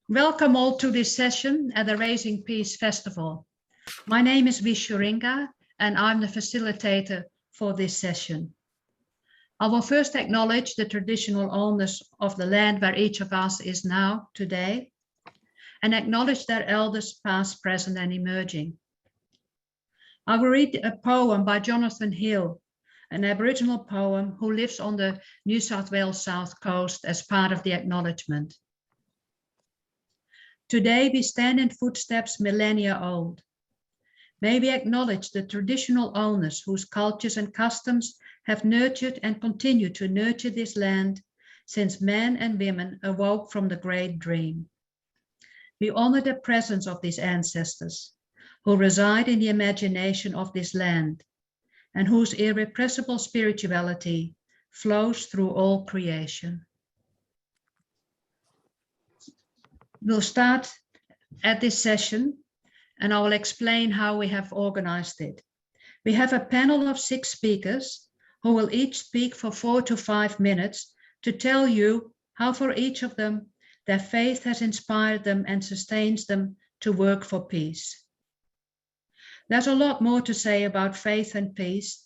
Welcome all to this session at the Raising Peace Festival. My name is Schuiringa and I'm the facilitator for this session. I will first acknowledge the traditional owners of the land where each of us is now today and acknowledge their elders past, present and emerging. I will read a poem by Jonathan Gill, an Aboriginal poem who lives on the New South Wales South Coast as part of the acknowledgement. Today we stand in footsteps millennia old. May we acknowledge the traditional owners whose cultures and customs have nurtured and continue to nurture this land since men and women awoke from the great dream. We honor the presence of these ancestors who reside in the imagination of this land and whose irrepressible spirituality flows through all creation. We'll start at this session and I will explain how we have organized it. We have a panel of 6 speakers who will each speak for 4 to 5 minutes to tell you how for each of them their faith has inspired them and sustains them to work for peace. There's a lot more to say about faith and peace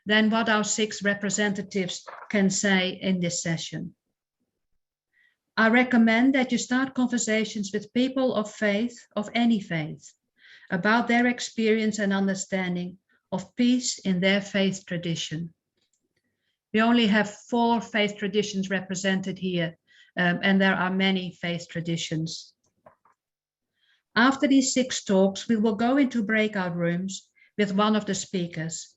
than what our 6 representatives can say in this session. I recommend that you start conversations with people of faith, of any faith, about their experience and understanding of peace in their faith tradition. We only have 4 faith traditions represented here, and there are many faith traditions. After these 6 talks, we will go into breakout rooms with one of the speakers.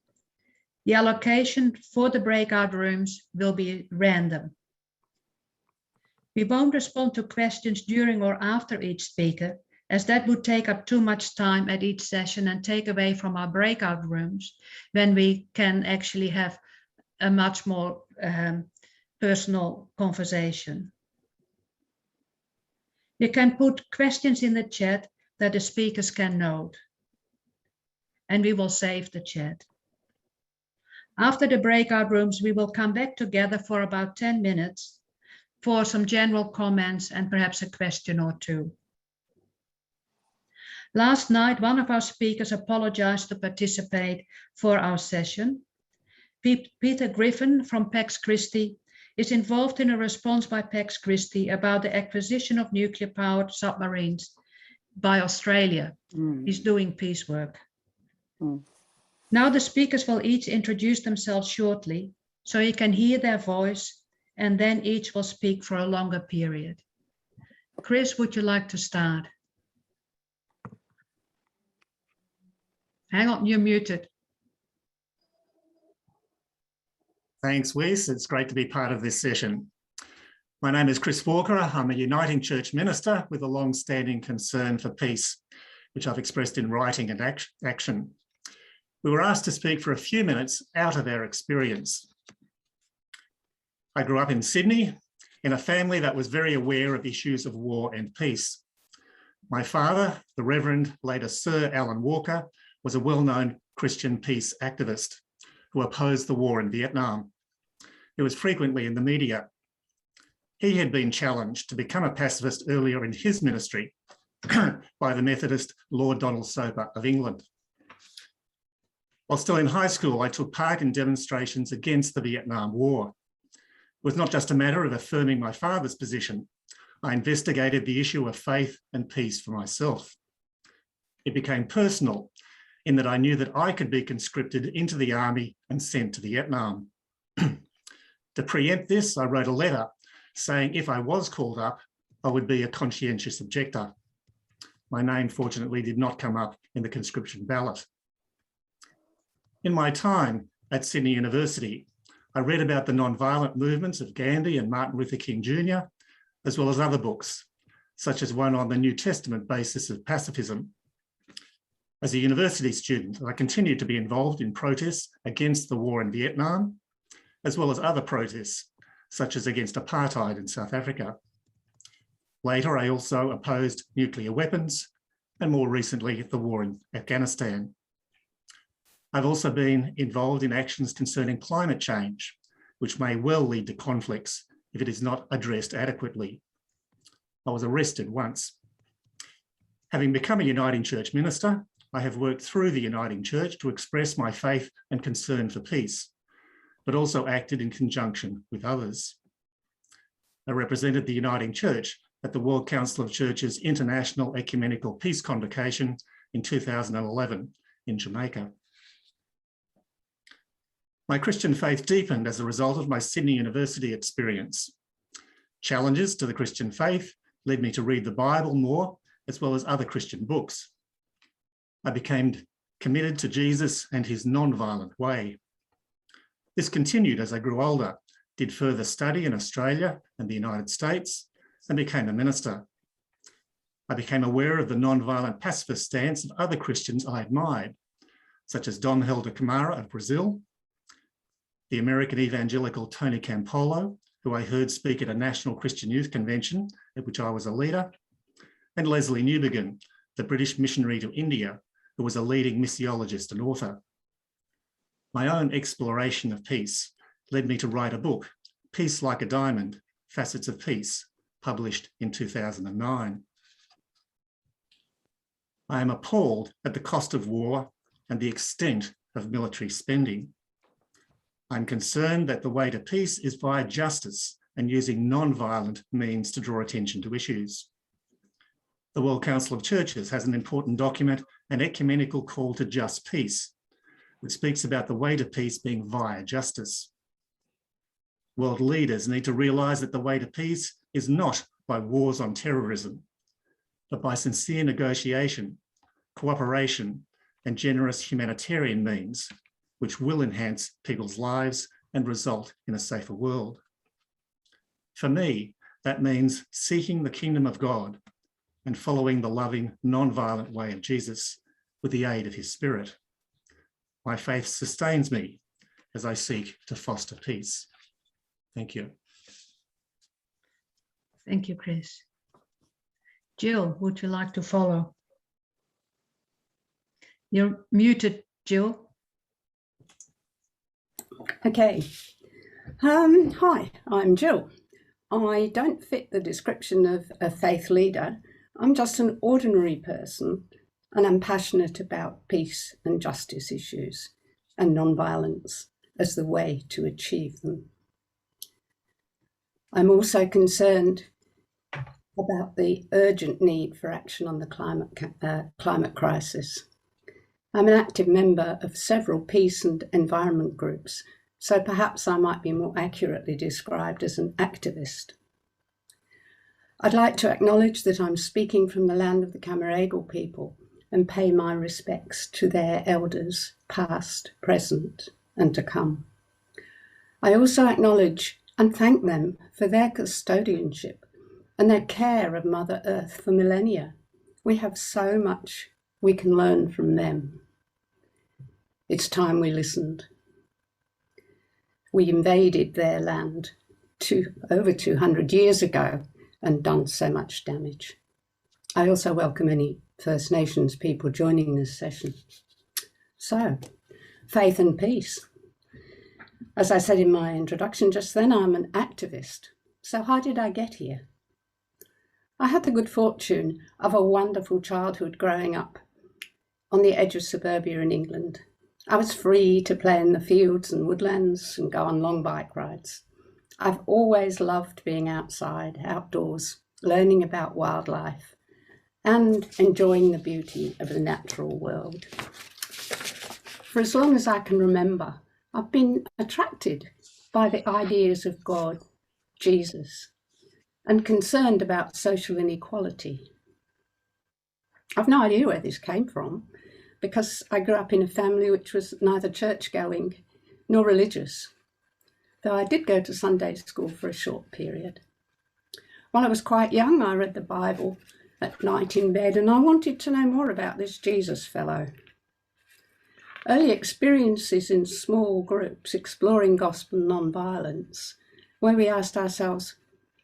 The allocation for the breakout rooms will be random. We won't respond to questions during or after each speaker, as that would take up too much time at each session and take away from our breakout rooms when we can actually have a much more personal conversation. You can put questions in the chat that the speakers can note, and we will save the chat. After the breakout rooms, we will come back together for about 10 minutes for some general comments and perhaps a question or 2. Last night, one of our speakers apologized to participate for our session. Peter Griffin from PAX Christi is involved in a response by PAX Christi about the acquisition of nuclear-powered submarines by Australia. He's doing peace work. Now the speakers will each introduce themselves shortly so you can hear their voice, and then each will speak for a longer period. Chris, would you like to start? Hang on, you're muted. Thanks, Wies. It's great to be part of this session. My name is Chris Walker. I'm a Uniting Church minister with a long-standing concern for peace, which I've expressed in writing and action. We were asked to speak for a few minutes out of our experience. I grew up in Sydney in a family that was very aware of issues of war and peace. My father, the Reverend later Sir Alan Walker, was a well-known Christian peace activist who opposed the war in Vietnam. He was frequently in the media. He had been challenged to become a pacifist earlier in his ministry by the Methodist Lord Donald Soper of England. While still in high school, I took part in demonstrations against the Vietnam War. It was not just a matter of affirming my father's position. I investigated the issue of faith and peace for myself. It became personal in that I knew that I could be conscripted into the army and sent to Vietnam. To preempt this, I wrote a letter saying if I was called up, I would be a conscientious objector. My name, fortunately, did not come up in the conscription ballot. In my time at Sydney University, I read about the non-violent movements of Gandhi and Martin Luther King Jr., as well as other books, such as one on the New Testament basis of pacifism. As a university student, I continued to be involved in protests against the war in Vietnam, as well as other protests, such as against apartheid in South Africa. Later, I also opposed nuclear weapons, and more recently, the war in Afghanistan. I've also been involved in actions concerning climate change, which may well lead to conflicts if it is not addressed adequately. I was arrested once. Having become a Uniting Church minister, I have worked through the Uniting Church to express my faith and concern for peace, but also acted in conjunction with others. I represented the Uniting Church at the World Council of Churches International Ecumenical Peace Convocation in 2011 in Jamaica. My Christian faith deepened as a result of my Sydney University experience. Challenges to the Christian faith led me to read the Bible more, as well as other Christian books. I became committed to Jesus and his non-violent way. This continued as I grew older, did further study in Australia and the United States, and became a minister. I became aware of the non-violent pacifist stance of other Christians I admired, such as Dom Helder Camara of Brazil, the American evangelical Tony Campolo, who I heard speak at a National Christian Youth Convention at which I was a leader, and Leslie Newbigin, the British missionary to India, who was a leading missiologist and author. My own exploration of peace led me to write a book, Peace Like a Diamond, Facets of Peace, published in 2009. I am appalled at the cost of war and the extent of military spending. I'm concerned that the way to peace is via justice and using non-violent means to draw attention to issues. The World Council of Churches has an important document, An Ecumenical Call to Just Peace, which speaks about the way to peace being via justice. World leaders need to realise that the way to peace is not by wars on terrorism, but by sincere negotiation, cooperation, and generous humanitarian means, which will enhance people's lives and result in a safer world. For me, that means seeking the kingdom of God and following the loving, non-violent way of Jesus with the aid of his Spirit. My faith sustains me as I seek to foster peace. Thank you. Thank you, Chris. Gill, would you like to follow? You're muted, Gill. Okay. Hi, I'm Gill. I don't fit the description of a faith leader. I'm just an ordinary person, and I'm passionate about peace and justice issues and non-violence as the way to achieve them. I'm also concerned about the urgent need for action on the climate crisis. I'm an active member of several peace and environment groups, so perhaps I might be more accurately described as an activist. I'd like to acknowledge that I'm speaking from the land of the Camaragal people and pay my respects to their elders, past, present, and to come. I also acknowledge and thank them for their custodianship and their care of Mother Earth for millennia. We have so much we can learn from them. It's time we listened. We invaded their land over 200 years ago and done so much damage. I also welcome any First Nations people joining this session. So, faith and peace. As I said in my introduction just then, I'm an activist. So how did I get here? I had the good fortune of a wonderful childhood growing up on the edge of suburbia in England. I was free to play in the fields and woodlands and go on long bike rides. I've always loved being outside, outdoors, learning about wildlife and enjoying the beauty of the natural world. For as long as I can remember, I've been attracted by the ideas of God, Jesus, and concerned about social inequality. I've no idea where this came from, because I grew up in a family which was neither church-going nor religious, though I did go to Sunday school for a short period. While I was quite young, I read the Bible at night in bed, and I wanted to know more about this Jesus fellow. Early experiences in small groups exploring gospel non-violence, where we asked ourselves,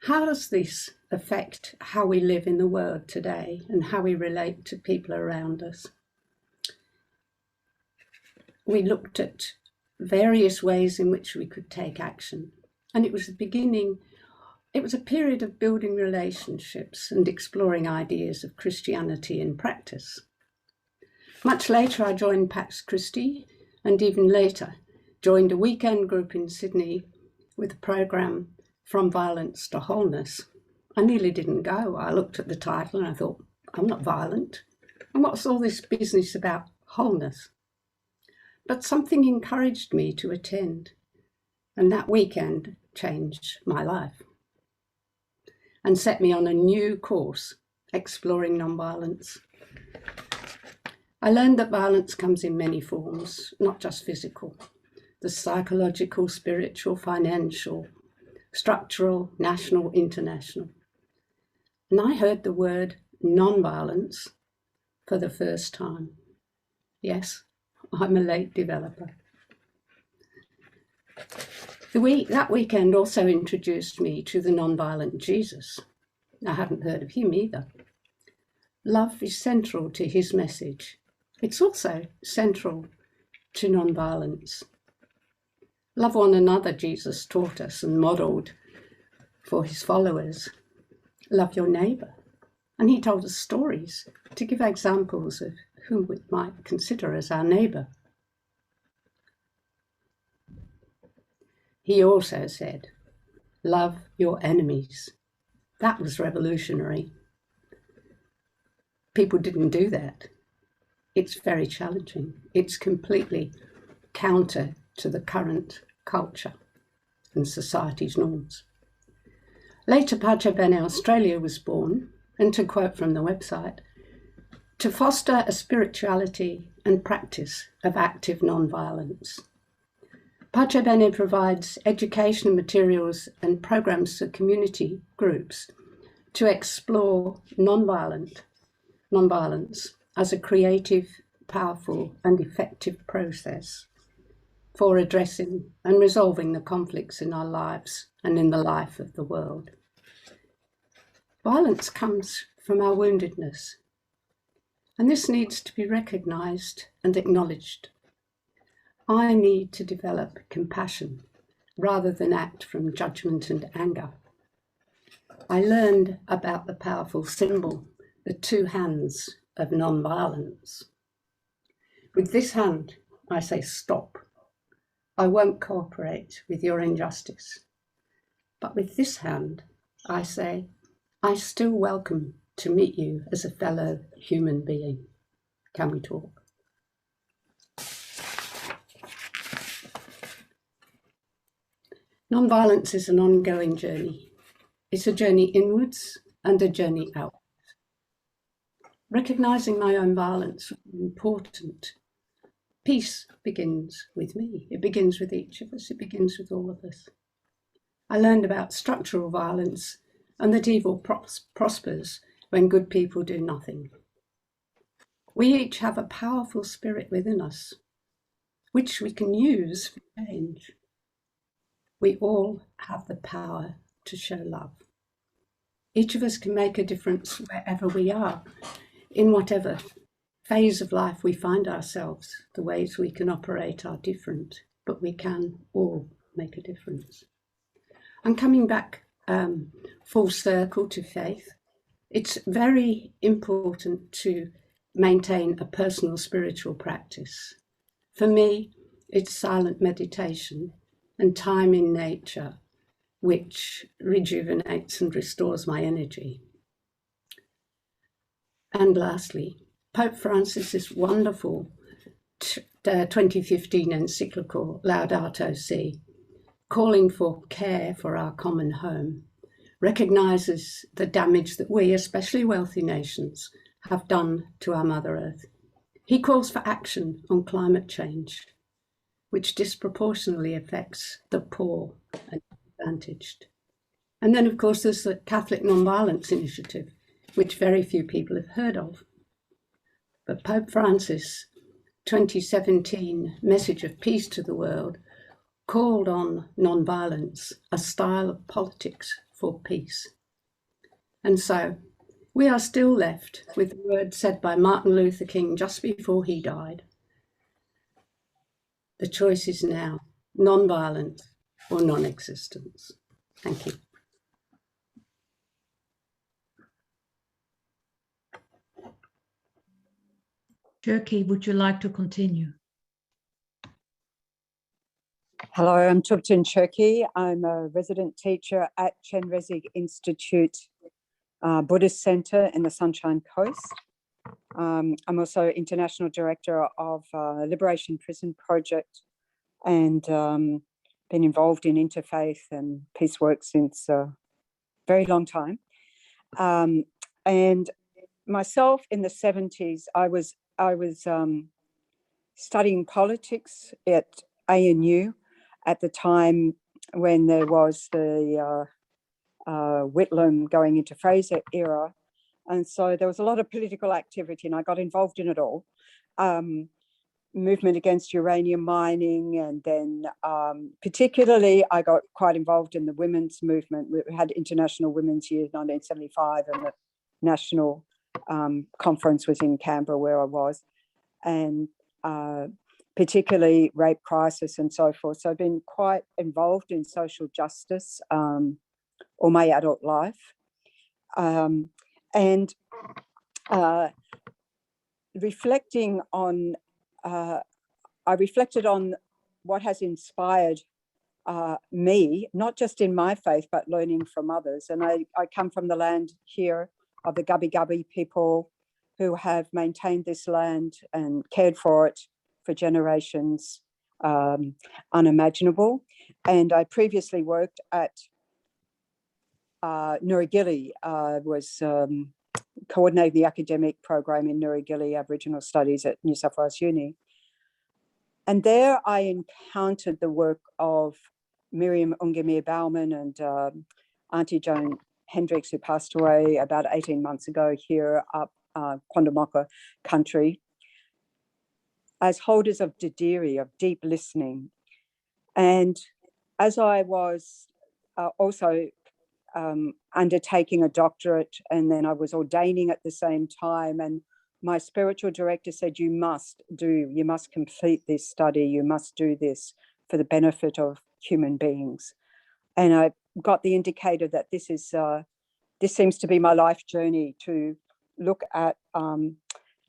how does this affect how we live in the world today and how we relate to people around us? We looked at various ways in which we could take action, and it was the beginning It was a period of building relationships and exploring ideas of Christianity in practice. Much later, I joined Pax Christi, and even later, joined a weekend group in Sydney with a program From Violence to Wholeness. I nearly didn't go. I looked at the title and I thought, I'm not violent. And what's all this business about wholeness? But something encouraged me to attend, and that weekend changed my life and set me on a new course, exploring non-violence. I learned that violence comes in many forms, not just physical. The psychological, spiritual, financial, structural, national, international. And I heard the word non-violence for the first time. Yes, I'm a late developer. That weekend also introduced me to the non-violent Jesus. I hadn't heard of him either. Love is central to his message. It's also central to non-violence. Love one another, Jesus taught us and modelled for his followers. Love your neighbour. And he told us stories to give examples of whom we might consider as our neighbour. He also said, love your enemies. That was revolutionary. People didn't do that. It's very challenging. It's completely counter to the current culture and society's norms. Later, Bene Australia was born, and to quote from the website, to foster a spirituality and practice of active non-violence. Bene provides education materials and programs to community groups to explore non-violence as a creative, powerful and effective process for addressing and resolving the conflicts in our lives and in the life of the world. Violence comes from our woundedness, and this needs to be recognised and acknowledged. I need to develop compassion rather than act from judgment and anger. I learned about the powerful symbol, the two hands of non-violence. With this hand, I say stop. I won't cooperate with your injustice. But with this hand, I say, I still welcome to meet you as a fellow human being. Can we talk? Non-violence is an ongoing journey. It's a journey inwards and a journey outwards. Recognising my own violence is important. Peace begins with me. It begins with each of us. It begins with all of us. I learned about structural violence and that evil prospers when good people do nothing. We each have a powerful spirit within us, which we can use for change. We all have the power to show love. Each of us can make a difference wherever we are, in whatever phase of life we find ourselves. The ways we can operate are different, but we can all make a difference. And coming back full circle to faith, it's very important to maintain a personal spiritual practice. For me, it's silent meditation and time in nature, which rejuvenates and restores my energy. And lastly, Pope Francis's wonderful 2015 encyclical Laudato Si, calling for care for our common home, recognises the damage that we, especially wealthy nations, have done to our Mother Earth. He calls for action on climate change, which disproportionately affects the poor and disadvantaged. And then, of course, there's the Catholic Non-Violence Initiative, which very few people have heard of. But Pope Francis' 2017 message of peace to the world called on non-violence, a style of politics for peace. And so we are still left with the words said by Martin Luther King just before he died. The choice is now, non-violence or non-existence. Thank you. Chokyi, would you like to continue? Hello, I'm Thubten Chokyi. I'm a resident teacher at Chenrezig Institute Buddhist Center in the Sunshine Coast. I'm also International Director of Liberation Prison Project and been involved in interfaith and peace work since a very long time. And myself in the 70s, I was studying politics at ANU at the time when there was the Whitlam going into Fraser era. And so there was a lot of political activity and I got involved in it all. Movement against uranium mining, and then particularly I got quite involved in the women's movement. We had International Women's Year 1975 and the national conference was in Canberra where I was, and particularly rape crisis and so forth. So I've been quite involved in social justice all my adult life. And reflecting on, I reflected on what has inspired me, not just in my faith, but learning from others. And I come from the land here of the Gubbi Gubbi people who have maintained this land and cared for it for generations, unimaginable. And I previously worked at Nurragilly, was coordinating the academic program in Nurragilly Aboriginal Studies at New South Wales Uni. And there I encountered the work of Miriam Ungemir Bauman and Auntie Joan Hendricks, who passed away about 18 months ago here up Quandamocka country, as holders of Didiri, of deep listening. And as I was also undertaking a doctorate, and then I was ordaining at the same time, and my spiritual director said, you must complete this study, you must do this for the benefit of human beings. And I got the indicator that this seems to be my life journey, to look at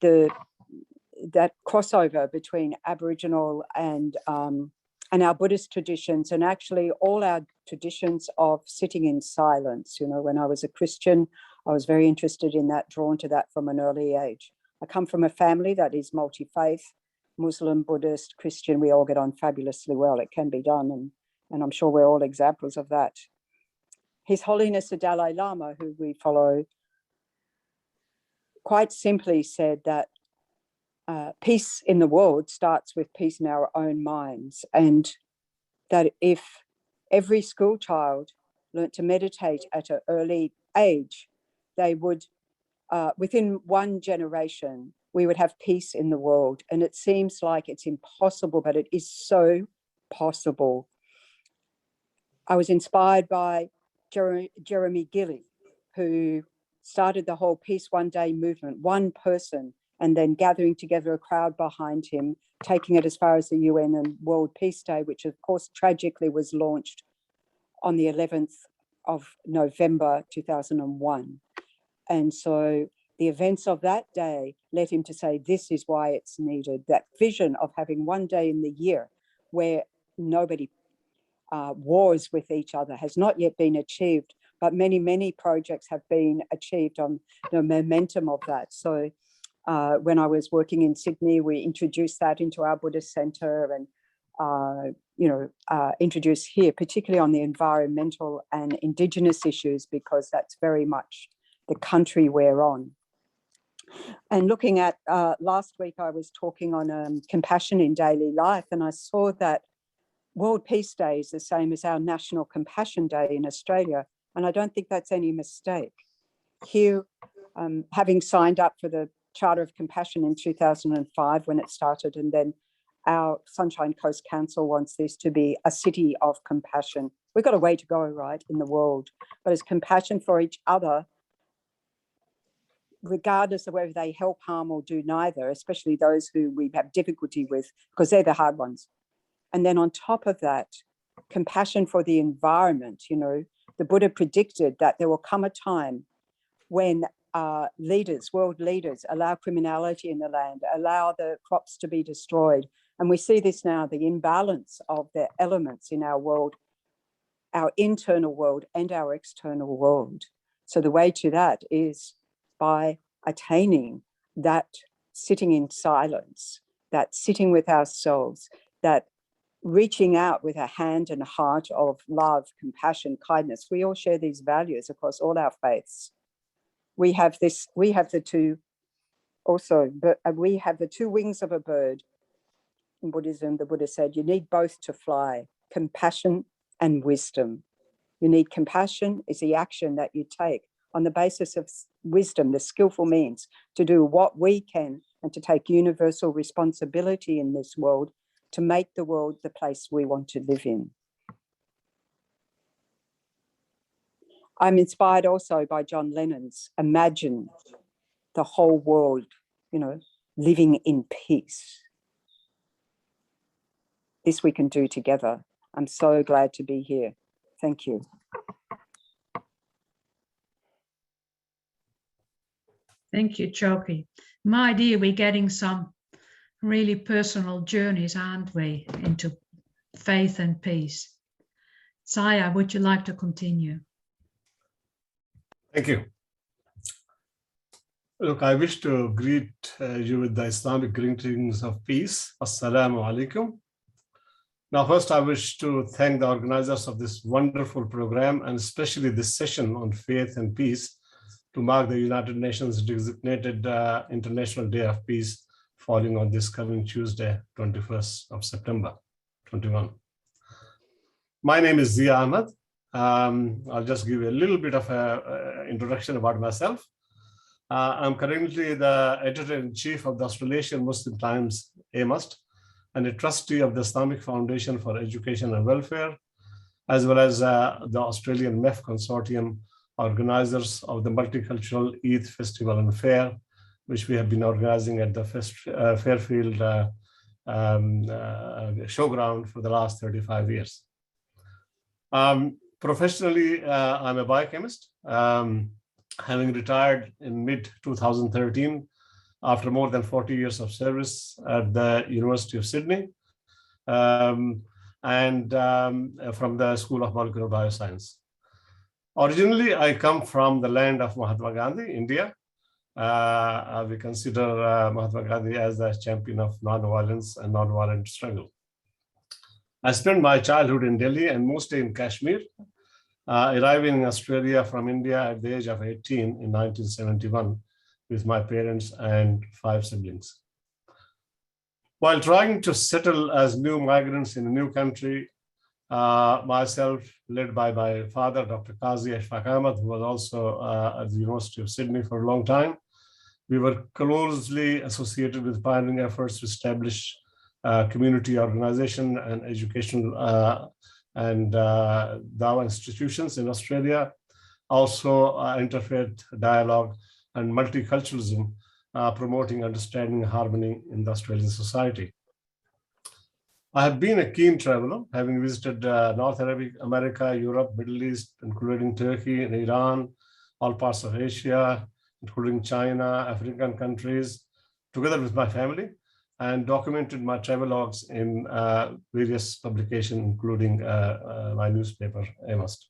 that crossover between Aboriginal and our Buddhist traditions, and actually all our traditions of sitting in silence. You know, when I was a Christian, I was very interested in that, drawn to that from an early age. I come from a family that is multi-faith, Muslim, Buddhist, Christian. We all get on fabulously well. It can be done, and I'm sure we're all examples of that. His Holiness the Dalai Lama, who we follow, quite simply said that peace in the world starts with peace in our own minds, and that if every school child learnt to meditate at an early age, they would, within one generation, we would have peace in the world. And it seems like it's impossible, but it is so possible. I was inspired by Jeremy Gill, who started the whole Peace One Day movement, one person, and then gathering together a crowd behind him, taking it as far as the UN and World Peace Day, which of course tragically was launched on the 11th of November 2001. And so the events of that day led him to say, this is why it's needed. That vision of having one day in the year where nobody wars with each other has not yet been achieved, but many, many projects have been achieved on the momentum of that. So when I was working in Sydney, we introduced that into our Buddhist Centre, and introduced here, particularly on the environmental and Indigenous issues, because that's very much the country we're on. And looking at last week, I was talking on compassion in daily life, and I saw that World Peace Day is the same as our National Compassion Day in Australia, and I don't think that's any mistake. Here, having signed up for the Charter of Compassion in 2005 when it started, and then our Sunshine Coast Council wants this to be a city of compassion. We've got a way to go, right, in the world, but it's compassion for each other, regardless of whether they help, harm, or do neither, especially those who we have difficulty with, because they're the hard ones. And then on top of that, compassion for the environment. You know, the Buddha predicted that there will come a time when leaders, world leaders, allow criminality in the land, allow the crops to be destroyed. And we see this now, the imbalance of the elements in our world, our internal world and our external world. So the way to that is by attaining that sitting in silence, that sitting with ourselves, that reaching out with a hand and a heart of love, compassion, kindness. We all share these values across all our faiths. We have the two wings of a bird. In Buddhism, the Buddha said, you need both to fly, compassion and wisdom. You need compassion is the action that you take on the basis of wisdom, the skillful means to do what we can and to take universal responsibility in this world to make the world the place we want to live in. I'm inspired also by John Lennon's Imagine the whole world, living in peace. This we can do together. I'm so glad to be here. Thank you. Thank you, Chokyi. My dear, we're getting some really personal journeys, aren't we, into faith and peace. Saya, would you like to continue? Thank you. Look, I wish to greet you with the Islamic greetings of peace. Assalamu alaikum. Now, first, I wish to thank the organizers of this wonderful program, and especially this session on faith and peace, to mark the United Nations designated International Day of Peace, falling on this coming Tuesday, 21st of September, 21. My name is Zee Ahmad. I'll just give you a little bit of an introduction about myself. I'm currently the editor-in-chief of the Australasian Muslim Times, AMUST, and a trustee of the Islamic Foundation for Education and Welfare, as well as the Australian MEF Consortium, organizers of the Multicultural Eid Festival and Fair, which we have been organizing at the Fairfield showground for the last 35 years. Professionally, I'm a biochemist, having retired in mid-2013 after more than 40 years of service at the University of Sydney and from the School of Molecular Bioscience. Originally, I come from the land of Mahatma Gandhi, India. We consider Mahatma Gandhi as the champion of non-violence and non-violent struggle. I spent my childhood in Delhi and mostly in Kashmir, arriving in Australia from India at the age of 18 in 1971 with my parents and 5 siblings. While trying to settle as new migrants in a new country, myself, led by my father, Dr. Qazi Ashfaq Ahmad, who was also at the University of Sydney for a long time, we were closely associated with pioneering efforts to establish community organization and educational and Dawah institutions in Australia, also interfaith dialogue and multiculturalism, promoting understanding and harmony in the Australian society. I have been a keen traveler, having visited North America, Europe, Middle East, including Turkey and Iran, all parts of Asia, including China, African countries, together with my family, and documented my travelogues in various publications, including my newspaper, AMUST.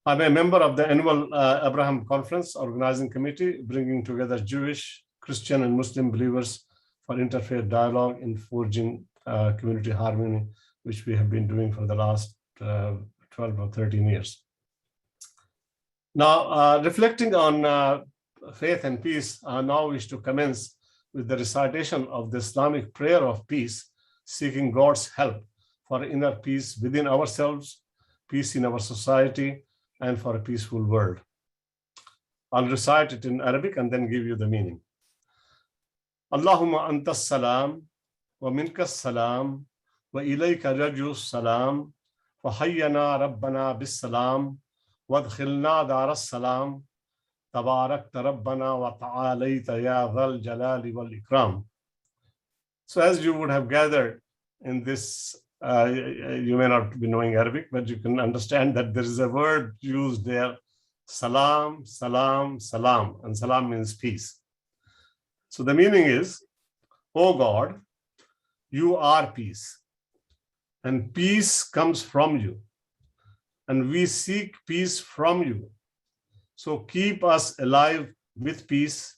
I'm a member of the annual Abraham Conference Organizing Committee, bringing together Jewish, Christian, and Muslim believers for interfaith dialogue in forging community harmony, which we have been doing for the last 12 or 13 years. Now, reflecting on faith and peace, I now wish to commence with the recitation of the Islamic prayer of peace, seeking God's help for inner peace within ourselves, peace in our society, and for a peaceful world. I'll recite it in Arabic and then give you the meaning. Allahumma anta salam, wa minka salam, wa ilayka raju salam, wa hayyana rabbana bis salam, wa adkhilna dar salam, tabarakta rabbana wa ta'alayta ya dhal jalali wal ikram. So as you would have gathered in this, you may not be knowing Arabic, but you can understand that there is a word used there, salam, salam, salam, and salam means peace. So the meaning is, O God, you are peace, and peace comes from you, and we seek peace from you. So keep us alive with peace,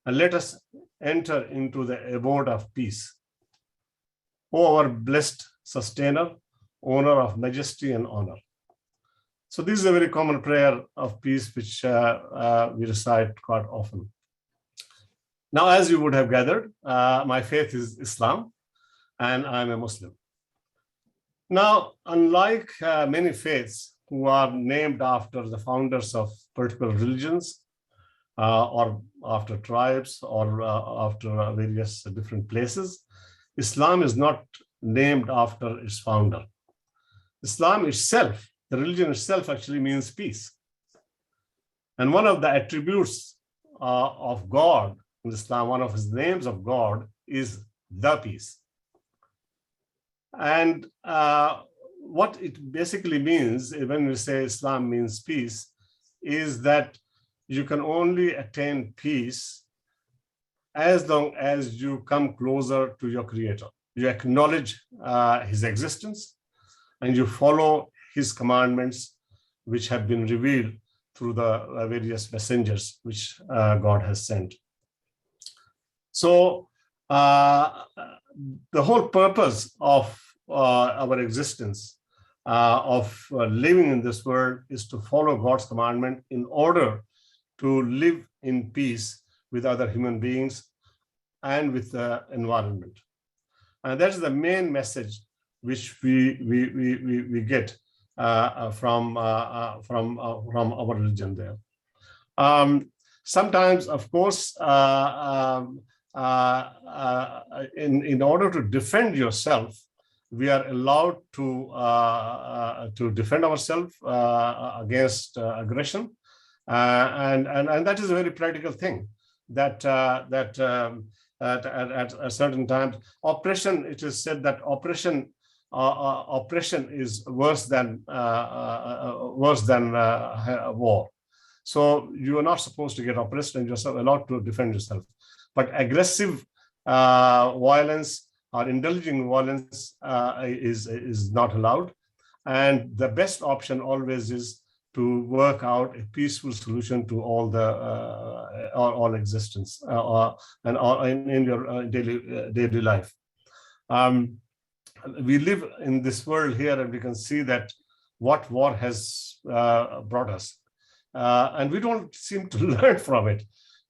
and let us enter into the abode of peace. O our blessed sustainer, owner of majesty and honor. So this is a very common prayer of peace, which we recite quite often. Now, as you would have gathered, my faith is Islam, and I'm a Muslim. Now, unlike many faiths who are named after the founders of particular religions, or after tribes, or after various different places, Islam is not named after its founder. Islam itself, the religion itself, actually means peace. And one of the attributes of God in Islam, one of his names of God, is the peace. And what it basically means when we say Islam means peace is that you can only attain peace as long as you come closer to your Creator. You acknowledge his existence and you follow his commandments, which have been revealed through the various messengers which God has sent. So the whole purpose of our existence, of living in this world, is to follow God's commandment in order to live in peace with other human beings and with the environment. And that is the main message which we get from our religion there. Sometimes, of course, in order to defend yourself, we are allowed to defend ourselves against aggression, and that is a very practical thing. That at certain times, oppression. It is said that oppression is worse than war. So you are not supposed to get oppressed, and you're allowed to defend yourself. But aggressive violence or indulging violence is not allowed. And the best option always is to work out a peaceful solution to all the all existence and in your daily life. We live in this world here, and we can see that what war has brought us, and we don't seem to learn from it.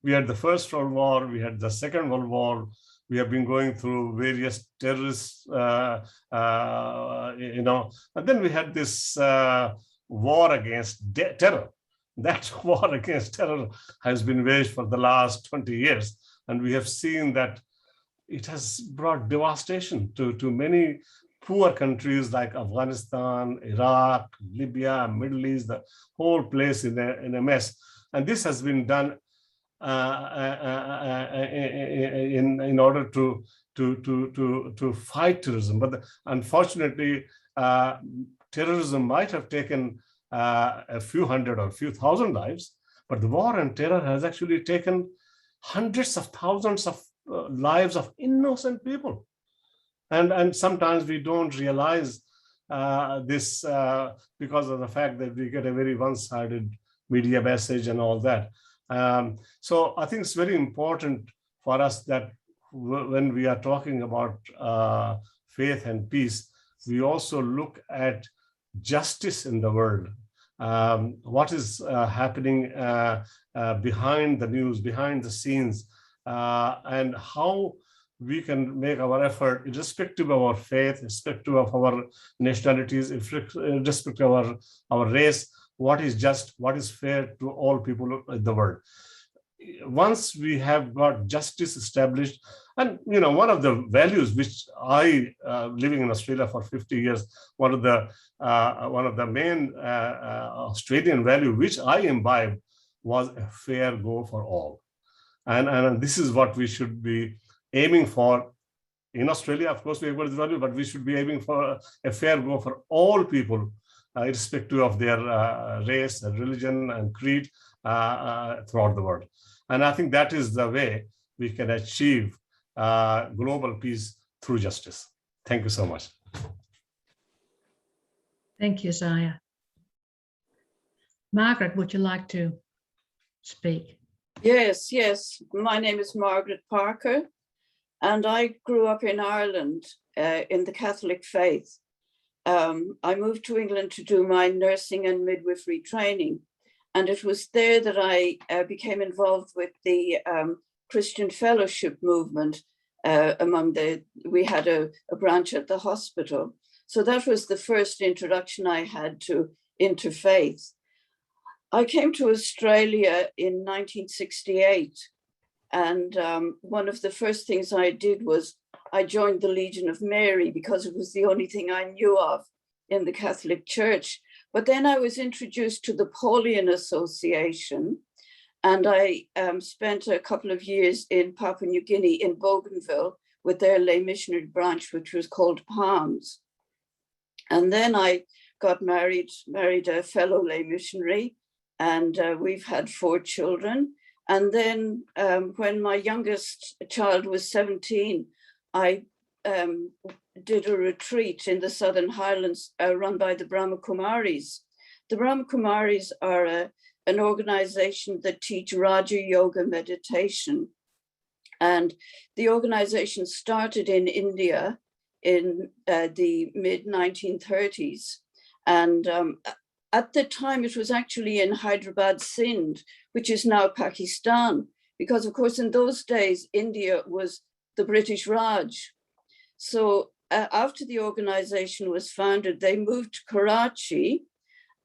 We had the First World War, we had the Second World War, we have been going through various terrorists, and then we had this war against terror. That war against terror has been waged for the last 20 years, and we have seen that it has brought devastation to many poor countries like Afghanistan, Iraq, Libya, Middle East, the whole place in a mess. And this has been done in order to fight terrorism. But unfortunately, terrorism might have taken a few hundred or a few thousand lives, but the war on terror has actually taken hundreds of thousands of lives of innocent people. And sometimes we don't realize this because of the fact that we get a very one-sided media message and all that. So I think it's very important for us that when we are talking about faith and peace, we also look at justice in the world. What is happening behind the news, behind the scenes, and how we can make our effort, irrespective of our faith, irrespective of our nationalities, irrespective of our race, what is just, what is fair to all people in the world. Once we have got justice established, and one of the values which I, living in Australia for 50 years, one of the main Australian value which I imbibed was a fair go for all, and this is what we should be aiming for in Australia. Of course, we have got this value, but we should be aiming for a fair go for all people irrespective of their race and religion and creed throughout the world. And I think that is the way we can achieve global peace through justice. Thank you so much. Thank you, Zaya. Margaret, would you like to speak? Yes, yes. My name is Margaret Parker, and I grew up in Ireland in the Catholic faith. I moved to England to do my nursing and midwifery training, and it was there that I became involved with the Christian fellowship movement. We had a branch at the hospital. So that was the first introduction I had to interfaith. I came to Australia in 1968, and one of the first things I did was I joined the Legion of Mary because it was the only thing I knew of in the Catholic Church. But then I was introduced to the Paulian Association, and I spent a couple of years in Papua New Guinea in Bougainville with their lay missionary branch, which was called Palms. And then I got married a fellow lay missionary, and we've had 4 children. And then when my youngest child was 17, I did a retreat in the Southern Highlands run by the Brahma Kumaris. The Brahma Kumaris are an organization that teach Raja Yoga meditation. And the organization started in India in the mid-1930s. And at the time, it was actually in Hyderabad, Sindh, which is now Pakistan, because of course, in those days, India was the British Raj. So after the organization was founded, they moved to Karachi.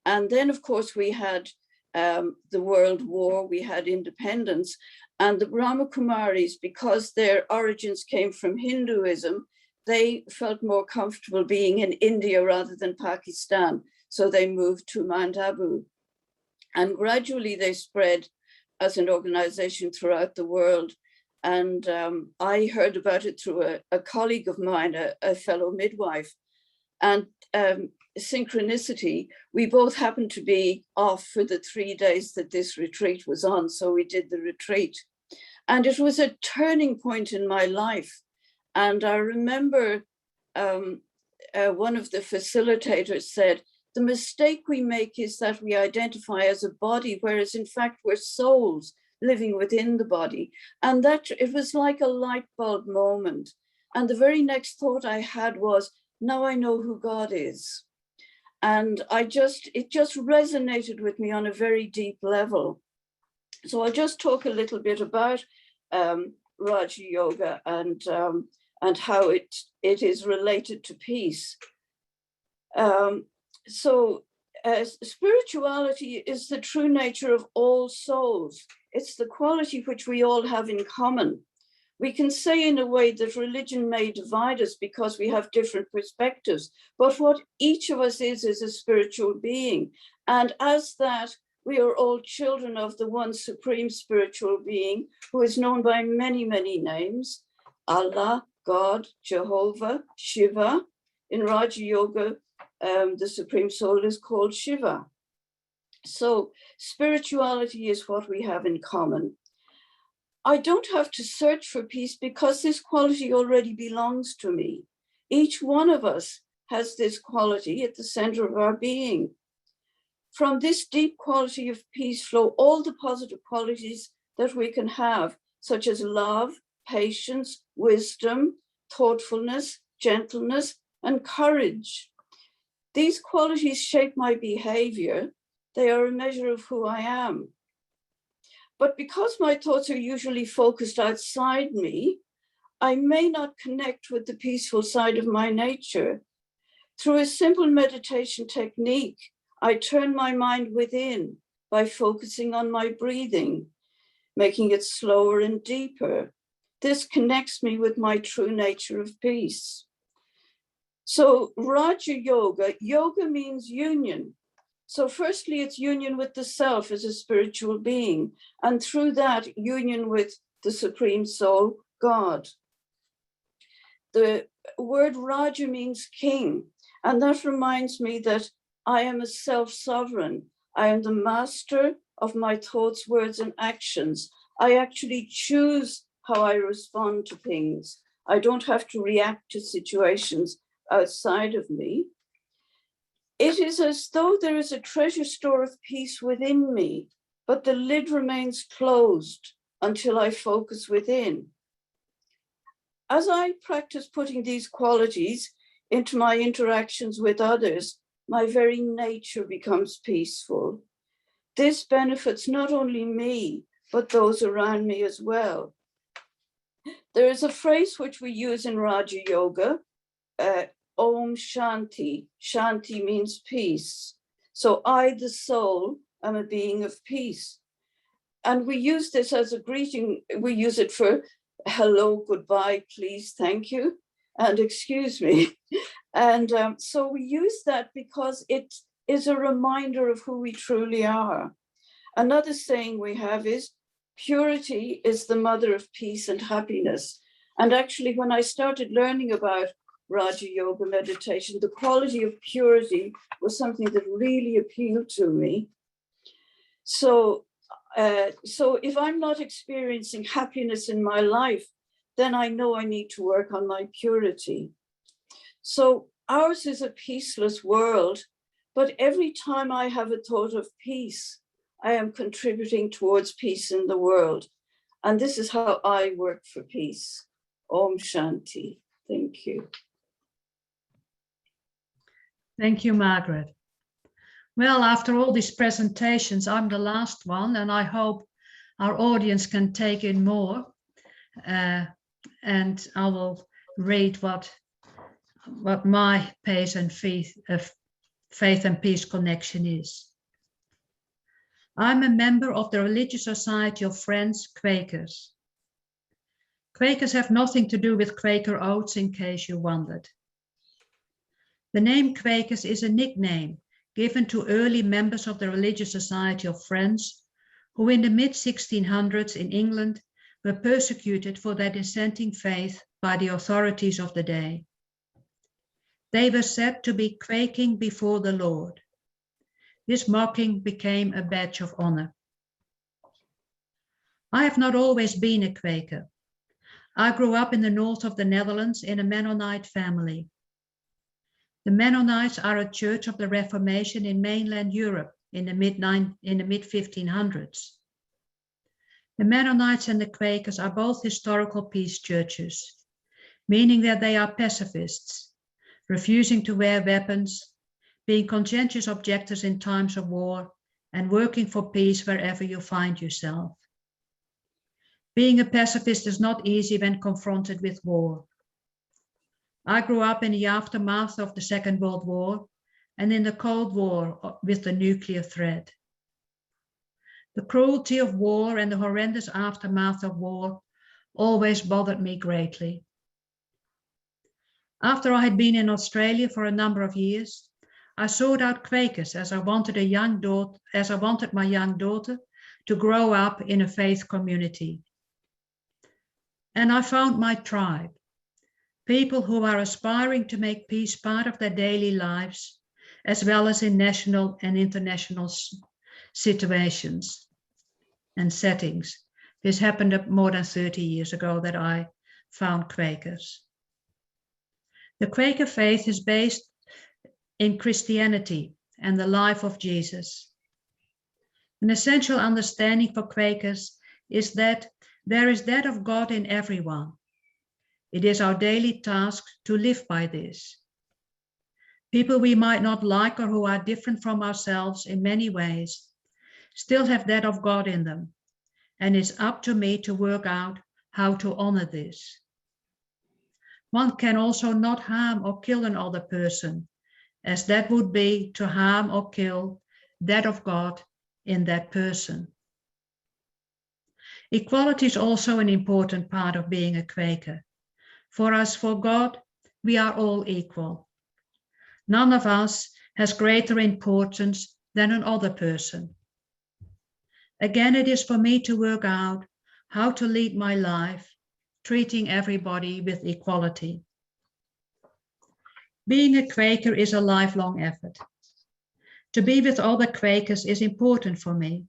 And then, of course, we had the World War, we had independence. And the Brahma Kumaris, because their origins came from Hinduism, they felt more comfortable being in India rather than Pakistan. So they moved to Mount Abu. And gradually they spread as an organization throughout the world. And I heard about it through a colleague of mine, a fellow midwife. And synchronicity, we both happened to be off for the 3 days that this retreat was on. So we did the retreat. And it was a turning point in my life. And I remember one of the facilitators said, the mistake we make is that we identify as a body, whereas in fact we're souls living within the body. And that it was like a light bulb moment. And the very next thought I had was, now I know who God is. And it just resonated with me on a very deep level. So I'll just talk a little bit about Raja Yoga and how it is related to peace. Spirituality is the true nature of all souls. It's the quality which we all have in common. We can say in a way that religion may divide us because we have different perspectives, but what each of us is a spiritual being. And as that, we are all children of the one supreme spiritual being who is known by many, many names: Allah, God, Jehovah, Shiva. In Raja Yoga, the Supreme Soul is called Shiva. So spirituality is what we have in common. I don't have to search for peace because this quality already belongs to me. Each one of us has this quality at the center of our being. From this deep quality of peace flow all the positive qualities that we can have, such as love, patience, wisdom, thoughtfulness, gentleness, and courage. These qualities shape my behavior. They are a measure of who I am. But because my thoughts are usually focused outside me, I may not connect with the peaceful side of my nature. Through a simple meditation technique, I turn my mind within by focusing on my breathing, making it slower and deeper. This connects me with my true nature of peace. So Raja Yoga, yoga means union. So firstly, it's union with the self as a spiritual being, and through that, union with the Supreme Soul, God. The word Raja means king, and that reminds me that I am a self-sovereign. I am the master of my thoughts, words, and actions. I actually choose how I respond to things. I don't have to react to situations outside of me. It is as though there is a treasure store of peace within me, but the lid remains closed until I focus within. As I practice putting these qualities into my interactions with others, my very nature becomes peaceful. This benefits not only me, but those around me as well. There is a phrase which we use in Raja Yoga, Om Shanti. Shanti means peace. So I, the soul, am a being of peace. And we use this as a greeting. We use it for hello, goodbye, please, thank you, and excuse me. And so we use that because it is a reminder of who we truly are. Another saying we have is, purity is the mother of peace and happiness. And actually, when I started learning about Raja Yoga meditation, the quality of purity was something that really appealed to me. So if I'm not experiencing happiness in my life, then I know I need to work on my purity. So ours is a peaceless world, but every time I have a thought of peace, I am contributing towards peace in the world. And this is how I work for peace. Om Shanti. Thank you. Thank you, Margaret. Well, after all these presentations, I'm the last one, and I hope our audience can take in more. And I will read what my faith and peace connection is. I'm a member of the Religious Society of Friends, Quakers. Quakers have nothing to do with Quaker oats, in case you wondered. The name Quakers is a nickname given to early members of the Religious Society of Friends, who in the mid-1600s in England were persecuted for their dissenting faith by the authorities of the day. They were said to be quaking before the Lord. This mocking became a badge of honor. I have not always been a Quaker. I grew up in the north of the Netherlands in a Mennonite family. The Mennonites are a church of the Reformation in mainland Europe in the mid-1500s. The Mennonites and the Quakers are both historical peace churches, meaning that they are pacifists, refusing to wear weapons, being conscientious objectors in times of war, and working for peace wherever you find yourself. Being a pacifist is not easy when confronted with war. I grew up in the aftermath of the Second World War and in the Cold War with the nuclear threat. The cruelty of war and the horrendous aftermath of war always bothered me greatly. After I had been in Australia for a number of years, I sought out Quakers as I wanted my young daughter to grow up in a faith community. And I found my tribe. People who are aspiring to make peace part of their daily lives, as well as in national and international situations and settings. This happened more than 30 years ago that I found Quakers. The Quaker faith is based in Christianity and the life of Jesus. An essential understanding for Quakers is that there is that of God in everyone. It is our daily task to live by this. People we might not like or who are different from ourselves in many ways still have that of God in them, and it's up to me to work out how to honor this. One can also not harm or kill another person, as that would be to harm or kill that of God in that person. Equality is also an important part of being a Quaker. For us, for God, we are all equal. None of us has greater importance than another person. Again, it is for me to work out how to lead my life, treating everybody with equality. Being a Quaker is a lifelong effort. To be with other Quakers is important for me.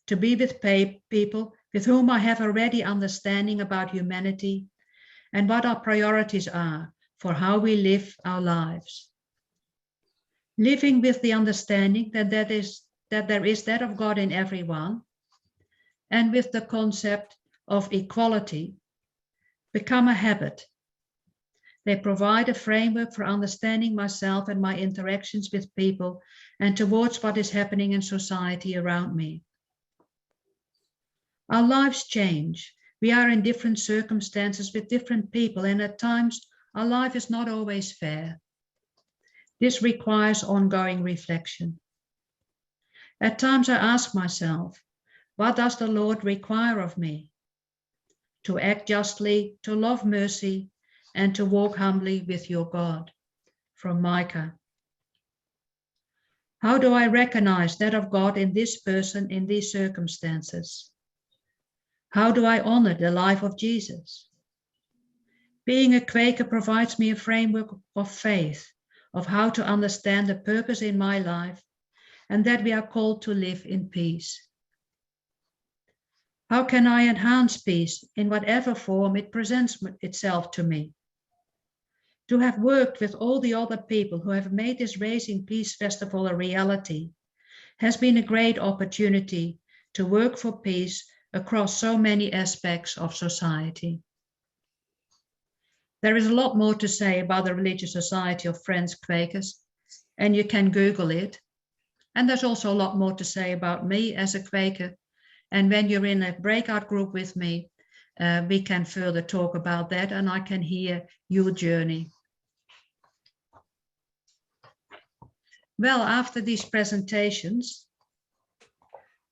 To be with people with whom I have already understanding about humanity and what our priorities are for how we live our lives. Living with the understanding that there is that of God in everyone, and with the concept of equality, become a habit. They provide a framework for understanding myself and my interactions with people and towards what is happening in society around me. Our lives change. We are in different circumstances with different people, and at times our life is not always fair. This requires ongoing reflection. At times I ask myself, what does the Lord require of me? To act justly, to love mercy, and to walk humbly with your God. From Micah. How do I recognize that of God in this person in these circumstances? How do I honor the life of Jesus? Being a Quaker provides me a framework of faith, of how to understand the purpose in my life, and that we are called to live in peace. How can I enhance peace in whatever form it presents itself to me? To have worked with all the other people who have made this Raising Peace Festival a reality has been a great opportunity to work for peace across so many aspects of society. There is a lot more to say about the Religious Society of Friends Quakers, and you can Google it. And there's also a lot more to say about me as a Quaker. And when you're in a breakout group with me, we can further talk about that, and I can hear your journey. Well, after these presentations,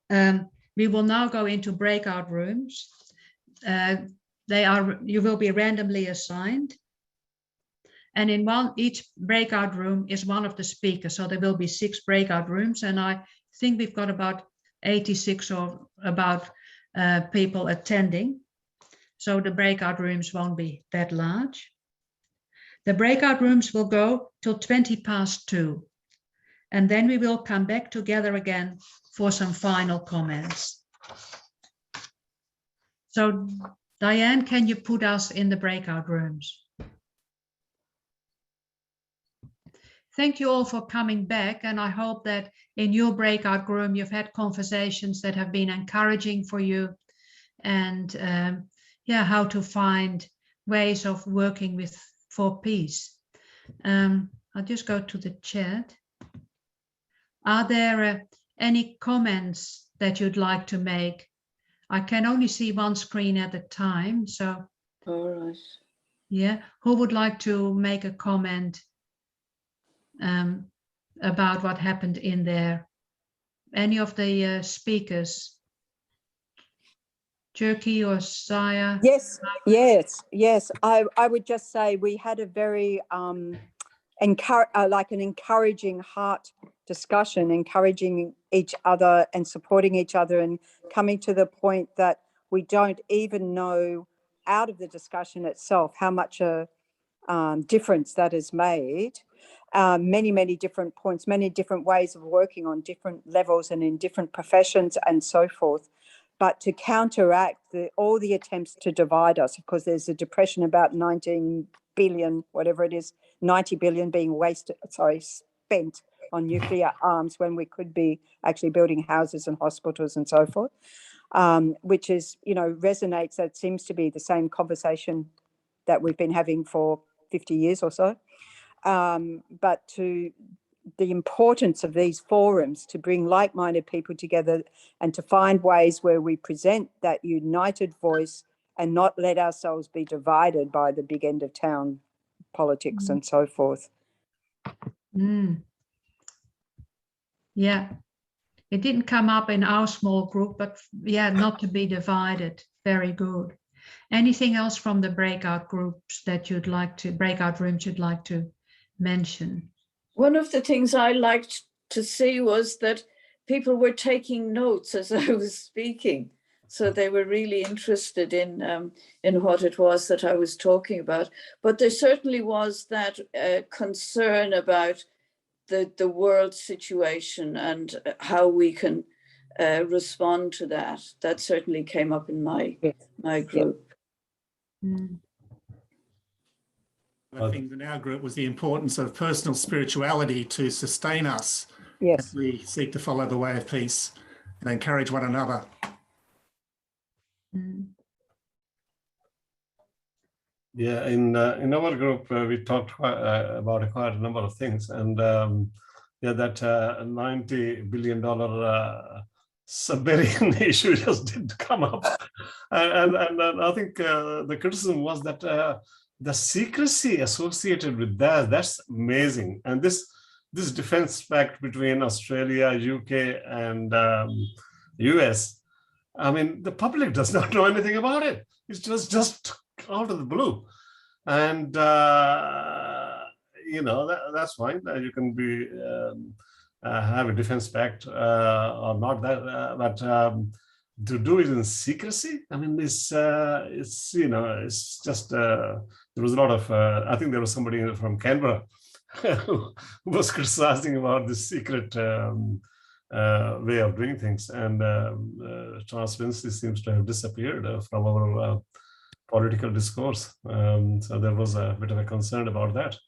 we will now go into breakout rooms. You will be randomly assigned. And in each breakout room is one of the speakers. So there will be 6 breakout rooms. And I think we've got about 86 or about people attending. So the breakout rooms won't be that large. The breakout rooms will go till 2:20. And then we will come back together again for some final comments. So Diane, can you put us in the breakout rooms? Thank you all for coming back, and I hope that in your breakout room you've had conversations that have been encouraging for you, and how to find ways of working for peace. I'll just go to the chat. Are there any comments that you'd like to make? I can only see one screen at a time, so. All right. Yeah, who would like to make a comment about what happened in there? Any of the speakers? Chokyi or Saya? Yes. I would just say we had a very like an encouraging heart discussion, encouraging each other and supporting each other, and coming to the point that we don't even know out of the discussion itself how much a difference that has made. Many different points, many different ways of working on different levels and in different professions and so forth. But to counteract all the attempts to divide us, of course, there's a depression about 19 billion, whatever it is, 90 billion being spent on nuclear arms when we could be actually building houses and hospitals and so forth, which is, resonates. That seems to be the same conversation that we've been having for 50 years or so. But to the importance of these forums to bring like-minded people together and to find ways where we present that united voice and not let ourselves be divided by the big end of town politics and so forth. Yeah, it didn't come up in our small group, but not to be divided. Very good. Anything else from the breakout groups that breakout rooms you'd like to mention? One of the things I liked to see was that people were taking notes as I was speaking. So they were really interested in what it was that I was talking about. But there certainly was that concern about the world situation and how we can respond to that. That certainly came up in my group. One of the things in our group was the importance of personal spirituality to sustain us as we seek to follow the way of peace and encourage one another. Yeah, in our group, we talked about quite a number of things, and that $90 billion submarine issue just didn't come up, and I think the criticism was that the secrecy associated with that's amazing, and this defense pact between Australia, UK, and US, I mean, the public does not know anything about it. It's just out of the blue, and that's fine. You can be have a defense pact or not, that but to do it in secrecy, I mean, it's just there was a lot of I think there was somebody from Canberra who was criticizing about this secret way of doing things, and transparency seems to have disappeared from our political discourse. So there was a bit of a concern about that.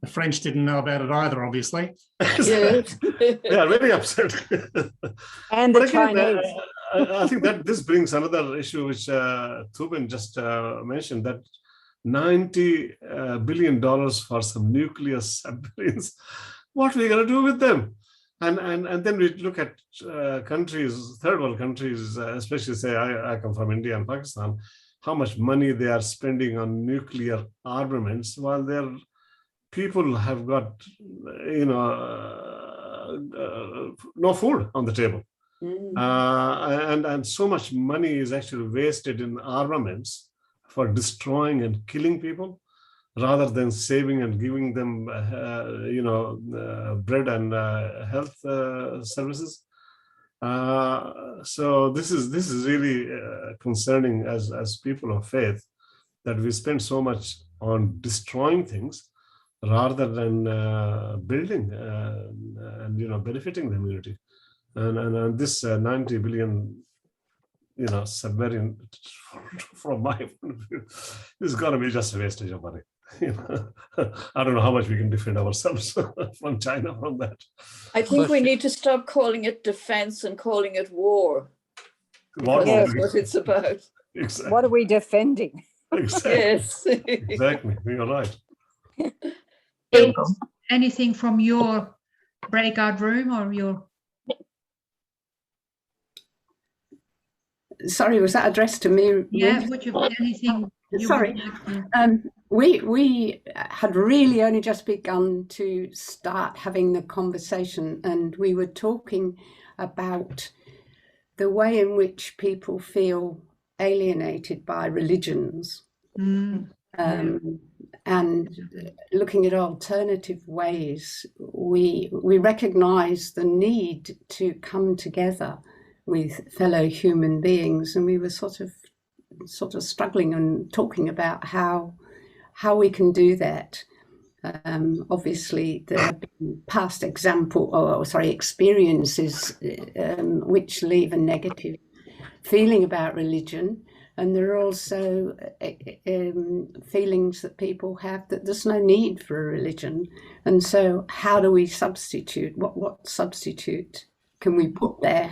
The French didn't know about it either, obviously. Yes. They are very upset. And the Chinese. I think that this brings another issue which Tubin just mentioned, that $90 billion for some nuclear submarines. What are we going to do with them? And then we look at countries, third world countries, especially say I come from India and Pakistan, how much money they are spending on nuclear armaments while their people have got, no food on the table. And so much money is actually wasted in armaments for destroying and killing people, rather than saving and giving them, bread and health services. So this is really concerning as people of faith, that we spend so much on destroying things rather than building and benefiting the community. And this 90 billion submarine, from my point of view, is going to be just a wastage of money. I don't know how much we can defend ourselves from China from that. I think we need to stop calling it defense and calling it war. That's what it's about. Exactly. What are we defending? Exactly. Yes. Exactly. You're right. Anything from your breakout room or your... Sorry, was that addressed to me? Yeah, would you anything? Sorry. We had really only just begun to start having the conversation, and we were talking about the way in which people feel alienated by religions, and looking at alternative ways. We recognise the need to come together with fellow human beings, and we were sort of struggling and talking about how we can do that. Obviously, there have been past experiences which leave a negative feeling about religion, and there are also feelings that people have that there's no need for a religion. And so, how do we substitute? What substitute can we put there?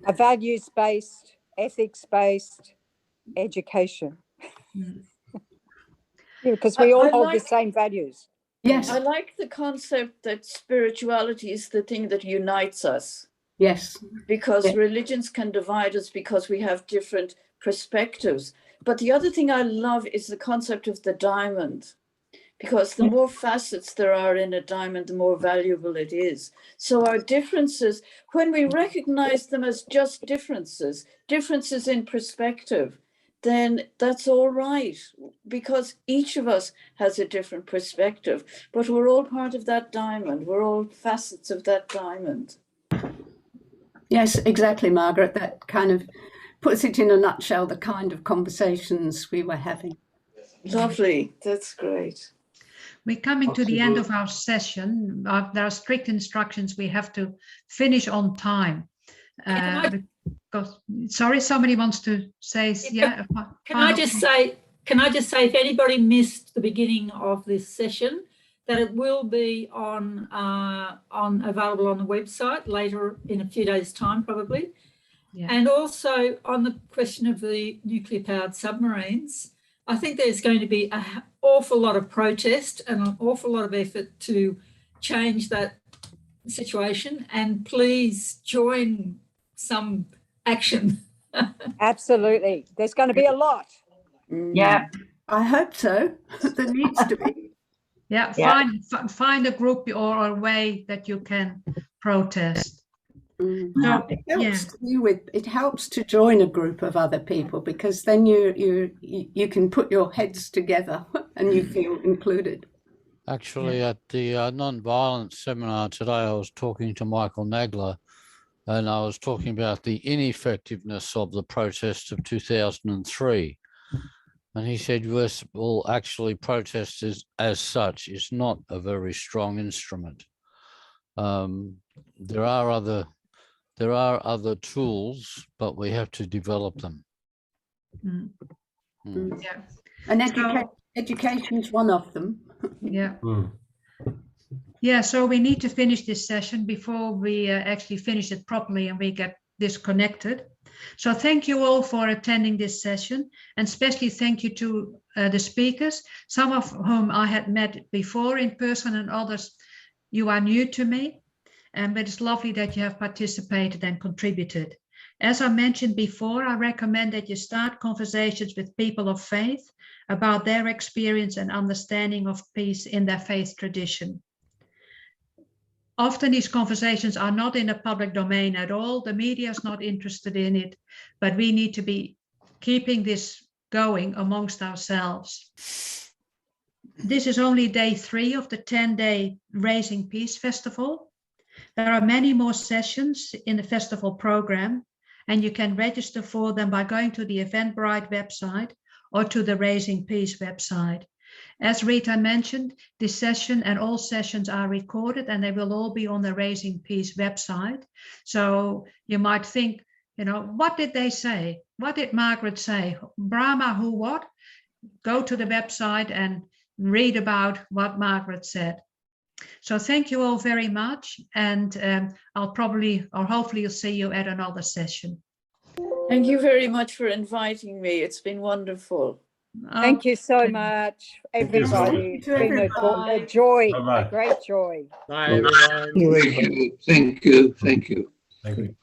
A values-based, ethics-based education. Because we all hold the same values. Yes. I like the concept that spirituality is the thing that unites us. Yes. Because religions can divide us because we have different perspectives. But the other thing I love is the concept of the diamond, because the more facets there are in a diamond, the more valuable it is. So our differences, when we recognize them as just differences in perspective, then that's all right, because each of us has a different perspective, but we're all part of that diamond. We're all facets of that diamond. Yes, exactly, Margaret. That kind of puts it in a nutshell, the kind of conversations we were having. Lovely. That's great. We're coming to the end of our session. There are strict instructions. We have to finish on time. Sorry, somebody wants to say, yeah. Can I just say, if anybody missed the beginning of this session, that it will be on available on the website later in a few days' time, probably. Yeah. And also on the question of the nuclear-powered submarines, I think there's going to be an awful lot of protest and an awful lot of effort to change that situation. And please join some action. Absolutely. There's going to be a lot. Yeah. I hope so. There needs to be. Yeah, find a group or a way that you can protest. So, it helps to join a group of other people, because then you can put your heads together and you feel included. Actually, at the non-violence seminar today, I was talking to Michael Nagler, and I was talking about the ineffectiveness of the protests of 2003. And he said, well, actually, protest as such is not a very strong instrument. There are other tools, but we have to develop them. Yeah, and education is one of them. Yeah. Yeah, so we need to finish this session before we actually finish it properly and we get disconnected. So thank you all for attending this session, and especially thank you to the speakers, some of whom I had met before in person and others you are new to me. But it's lovely that you have participated and contributed. As I mentioned before, I recommend that you start conversations with people of faith about their experience and understanding of peace in their faith tradition. Often these conversations are not in the public domain at all. The media is not interested in it, but we need to be keeping this going amongst ourselves. This is only day 3 of the 10-day Raising Peace Festival. There are many more sessions in the festival program, and you can register for them by going to the Eventbrite website or to the Raising Peace website. As Rita mentioned, this session and all sessions are recorded, and they will all be on the Raising Peace website. So you might think, what did they say? What did Margaret say? Brahma, who, what? Go to the website and read about what Margaret said. So thank you all very much, and I'll probably, or hopefully you'll see you at another session. Thank you very much for inviting me. It's been wonderful. Thank you so much, everybody. It's been a joy, a great joy. Bye, everyone. Thank you. Thank you. Thank you. Thank you.